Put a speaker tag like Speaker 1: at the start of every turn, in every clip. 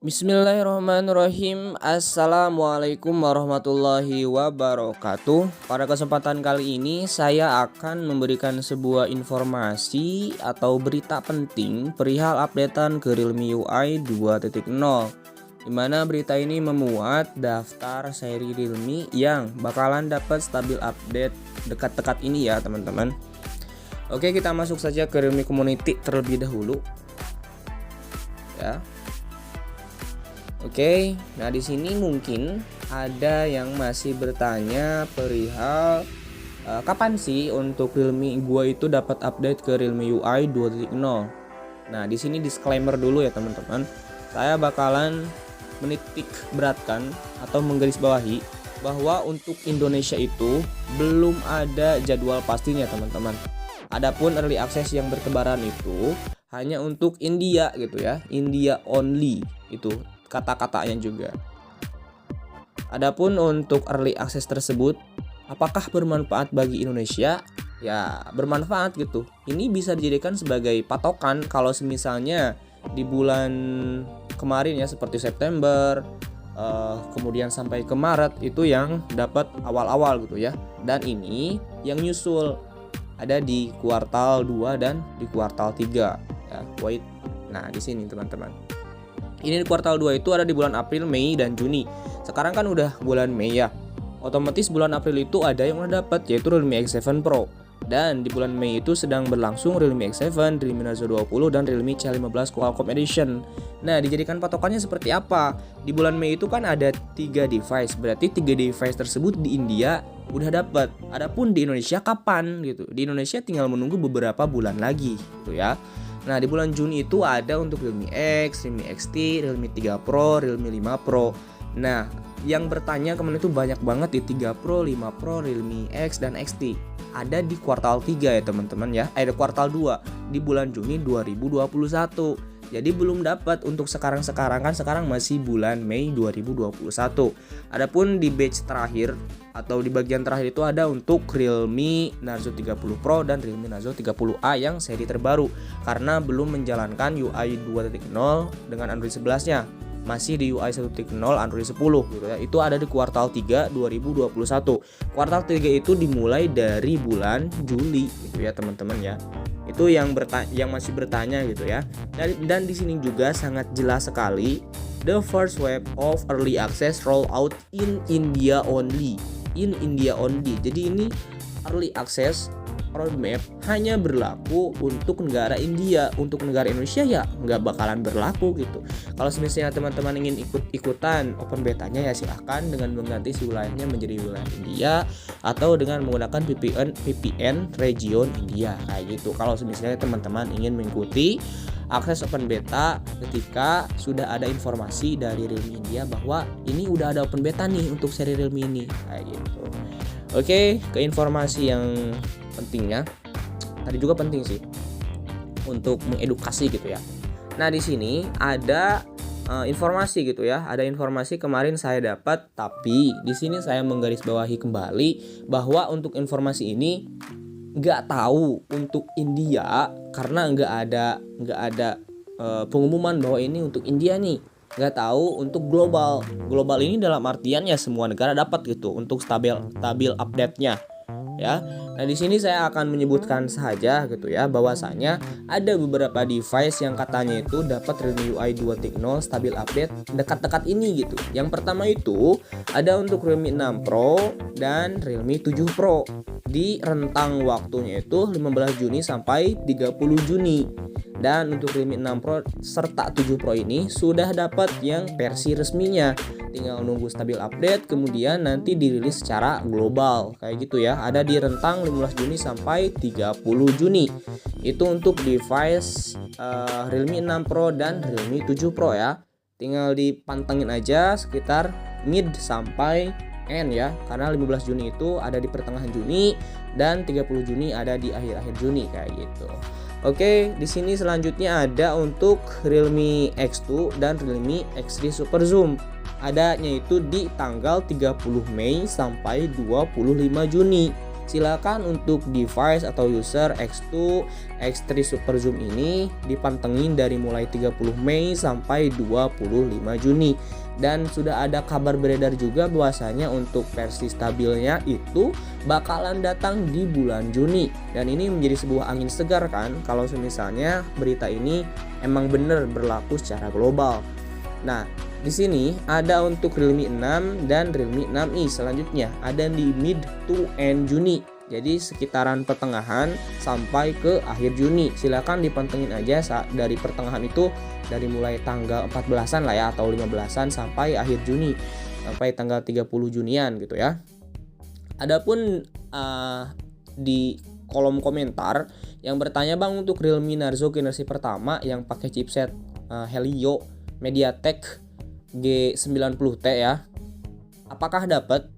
Speaker 1: Bismillahirrahmanirrahim. Assalamualaikum warahmatullahi wabarakatuh. Pada kesempatan kali ini saya akan memberikan sebuah informasi atau berita penting perihal updatean ke Realme UI 2.0, dimana berita ini memuat daftar seri Realme yang bakalan dapat stabil update dekat-dekat ini ya teman-teman. Oke, kita masuk saja ke Realme Community terlebih dahulu ya. Oke, nah di sini mungkin ada yang masih bertanya perihal kapan sih untuk Realme gua itu dapat update ke Realme UI 2.0. Nah, di sini disclaimer dulu ya teman-teman. Saya bakalan menitik beratkan atau menggarisbawahi bahwa untuk Indonesia itu belum ada jadwal pastinya teman-teman. Adapun early access yang bertebaran itu hanya untuk India gitu ya, India only itu kata-katanya juga. Adapun untuk early access tersebut apakah bermanfaat bagi Indonesia? Ya, bermanfaat gitu. Ini bisa dijadikan sebagai patokan kalau misalnya di bulan kemarin ya, seperti September, kemudian sampai ke Maret itu yang dapat awal-awal gitu ya. Dan ini yang nyusul ada di kuartal 2 dan di kuartal 3 ya. Wait. Nah, di sini teman-teman. Ini di kuartal 2 itu ada di bulan April, Mei, dan Juni. Sekarang kan udah bulan Mei ya. Otomatis bulan April itu ada yang udah dapat, yaitu Realme X7 Pro. Dan di bulan Mei itu sedang berlangsung Realme X7, Realme Narzo 20, dan Realme C15 Qualcomm Edition. Nah, dijadikan patokannya seperti apa? Di bulan Mei itu kan ada 3 device. Berarti 3 device tersebut di India udah dapat. Adapun di Indonesia kapan gitu? Di Indonesia tinggal menunggu beberapa bulan lagi gitu ya. Nah, di bulan Juni itu ada untuk Realme X, Realme XT, Realme 3 Pro, Realme 5 Pro. Nah, yang bertanya kemana itu banyak banget di 3 Pro, 5 Pro, Realme X, dan XT. Ada di kuartal 3 ya teman-teman ya. Ada kuartal 2 di bulan Juni 2021. Jadi belum dapat untuk sekarang kan sekarang masih bulan Mei 2021. Adapun di batch terakhir atau di bagian terakhir itu ada untuk Realme Narzo 30 Pro dan Realme Narzo 30A yang seri terbaru karena belum menjalankan UI 2.0 dengan Android 11-nya. Masih di UI 1.0 Android 10 gitu ya. Itu ada di kuartal 3 2021. Kuartal 3 itu dimulai dari bulan Juli gitu ya teman-teman ya. Itu yang masih bertanya gitu ya. Dan di sini juga sangat jelas sekali, the first wave of early access roll out in India only. In India only. Jadi ini early access roadmap hanya berlaku untuk negara India. Untuk negara Indonesia ya nggak bakalan berlaku gitu. Kalau misalnya teman-teman ingin ikutan open betanya ya silahkan dengan mengganti si wilayahnya menjadi wilayah India atau dengan menggunakan VPN region India kayak gitu. Kalau misalnya teman-teman ingin mengikuti akses open beta ketika sudah ada informasi dari Realme India bahwa ini udah ada open beta nih untuk seri Realme ini kayak gitu. Oke, ke informasi yang pentingnya tadi juga penting sih untuk mengedukasi gitu ya. Nah, di sini ada informasi gitu ya. Ada informasi kemarin saya dapat, tapi di sini saya menggarisbawahi kembali bahwa untuk informasi ini nggak tahu untuk India karena nggak ada pengumuman bahwa ini untuk India nih. Nggak tahu untuk global. Global ini dalam artian ya semua negara dapat gitu untuk stabil update-nya ya. Nah, di sini saya akan menyebutkan saja gitu ya bahwasanya ada beberapa device yang katanya itu dapat Realme UI 2.0 stabil update dekat-dekat ini gitu. Yang pertama itu ada untuk Realme 6 Pro dan Realme 7 Pro di rentang waktunya itu 15 Juni sampai 30 Juni. Dan untuk Realme 6 Pro serta 7 Pro ini sudah dapat yang versi resminya. Tinggal nunggu stabil update kemudian nanti dirilis secara global kayak gitu ya. Ada di rentang 15 Juni sampai 30 Juni. Itu untuk device Realme 6 Pro dan Realme 7 Pro ya. Tinggal dipantengin aja sekitar mid sampai end ya. Karena 15 Juni itu ada di pertengahan Juni dan 30 Juni ada di akhir-akhir Juni kayak gitu. Oke, di sini selanjutnya ada untuk Realme X2 dan Realme X3 Super Zoom. Adanya itu di tanggal 30 Mei sampai 25 Juni. Silakan untuk device atau user X2, X3 Super Zoom ini dipantengin dari mulai 30 Mei sampai 25 Juni. Dan sudah ada kabar beredar juga bahwasanya untuk versi stabilnya itu bakalan datang di bulan Juni. Dan ini menjadi sebuah angin segar kan kalau misalnya berita ini emang benar berlaku secara global. Nah, di sini ada untuk Realme 6 dan Realme 6i selanjutnya ada di mid to end Juni. Jadi sekitaran pertengahan sampai ke akhir Juni. Silakan dipantengin aja dari pertengahan itu dari mulai tanggal 14-an lah ya atau 15-an sampai akhir Juni. Sampai tanggal 30 Junian gitu ya. Adapun di kolom komentar yang bertanya, "Bang, untuk Realme Narzo generasi pertama yang pakai chipset Helio MediaTek G90T ya, apakah dapat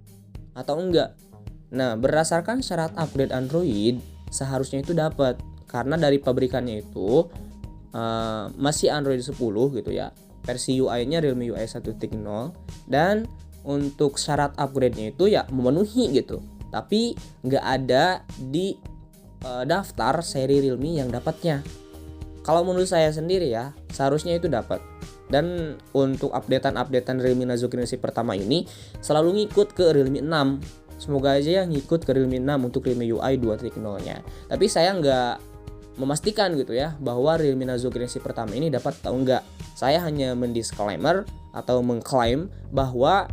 Speaker 1: atau enggak?" Nah, berdasarkan syarat upgrade Android seharusnya itu dapat karena dari pabrikannya itu masih Android 10 gitu ya. Versi UI-nya Realme UI 1.0 dan untuk syarat upgrade-nya itu ya memenuhi gitu. Tapi nggak ada di daftar seri Realme yang dapatnya. Kalau menurut saya sendiri ya, seharusnya itu dapat. Dan untuk updatean Realme Narzo generasi pertama ini selalu ngikut ke Realme 6. Semoga aja yang ngikut ke Realme 6 untuk Realme UI 2.0-nya. Tapi saya nggak memastikan gitu ya bahwa Realme Narzo generasi pertama ini dapat atau enggak. Saya hanya mendisclaimer atau mengklaim bahwa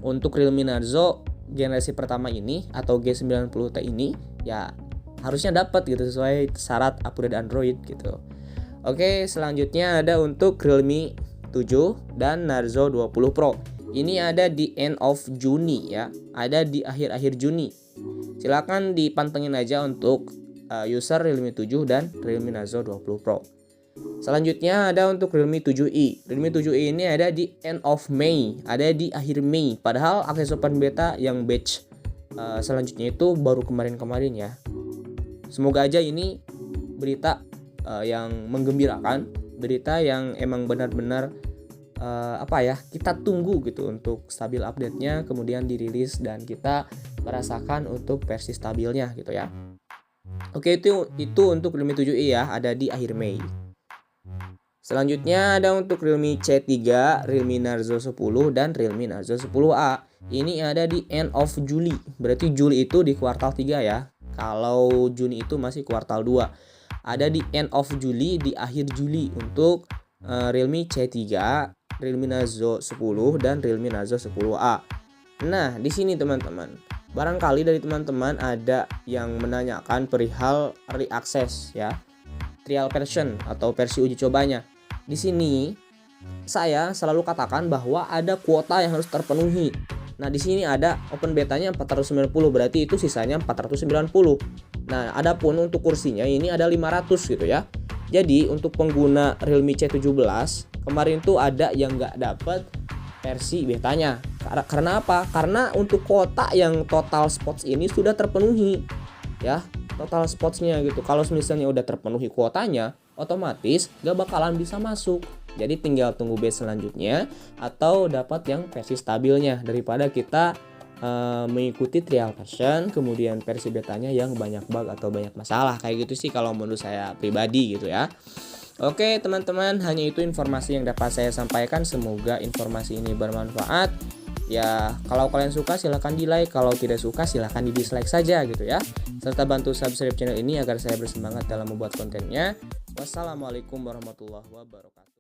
Speaker 1: untuk Realme Narzo generasi pertama ini atau G90T ini ya harusnya dapat gitu sesuai syarat upgrade Android gitu. Oke, selanjutnya ada untuk Realme 7 dan Narzo 20 Pro. Ini ada di end of Juni ya, ada di akhir-akhir Juni. Silakan dipantengin aja untuk user Realme 7 dan Realme Narzo 20 Pro. Selanjutnya ada untuk Realme 7i. Realme 7i ini ada di end of Mei, ada di akhir Mei. Padahal akses open beta yang batch selanjutnya itu baru kemarin-kemarin ya. Semoga aja ini berita yang menggembirakan, berita yang emang benar-benar kita tunggu gitu untuk stabil update-nya kemudian dirilis dan kita merasakan untuk versi stabilnya gitu ya. Oke, itu untuk Realme 7i ya, ada di akhir Mei. Selanjutnya ada untuk Realme C3, Realme Narzo 10 dan Realme Narzo 10A. Ini ada di end of Juli. Berarti Juli itu di kuartal 3 ya. Kalau Juni itu masih kuartal 2. Ada di end of Juli, di akhir Juli untuk Realme C3, Realme Narzo 10 dan Realme Narzo 10A. Nah, di sini teman-teman, barangkali dari teman-teman ada yang menanyakan perihal early access ya, trial version atau versi uji cobanya. Di sini saya selalu katakan bahwa ada kuota yang harus terpenuhi. Nah, di sini ada open betanya 490, berarti itu sisanya 490. Nah, adapun untuk kursinya ini ada 500 gitu ya. Jadi, untuk pengguna Realme C17 kemarin tuh ada yang nggak dapat versi betanya. Karena apa? Karena untuk kuota yang total spots ini sudah terpenuhi. Ya, total spotsnya gitu. Kalau misalnya udah terpenuhi kuotanya, otomatis nggak bakalan bisa masuk. Jadi tinggal tunggu batch selanjutnya atau dapat yang versi stabilnya daripada kita mengikuti trial version kemudian versi betanya yang banyak bug atau banyak masalah. Kayak gitu sih kalau menurut saya pribadi gitu ya. Oke teman-teman, hanya itu informasi yang dapat saya sampaikan. Semoga informasi ini bermanfaat. Ya, kalau kalian suka silahkan di like, kalau tidak suka silahkan di dislike saja gitu ya. Serta bantu subscribe channel ini agar saya bersemangat dalam membuat kontennya. Wassalamualaikum warahmatullahi wabarakatuh.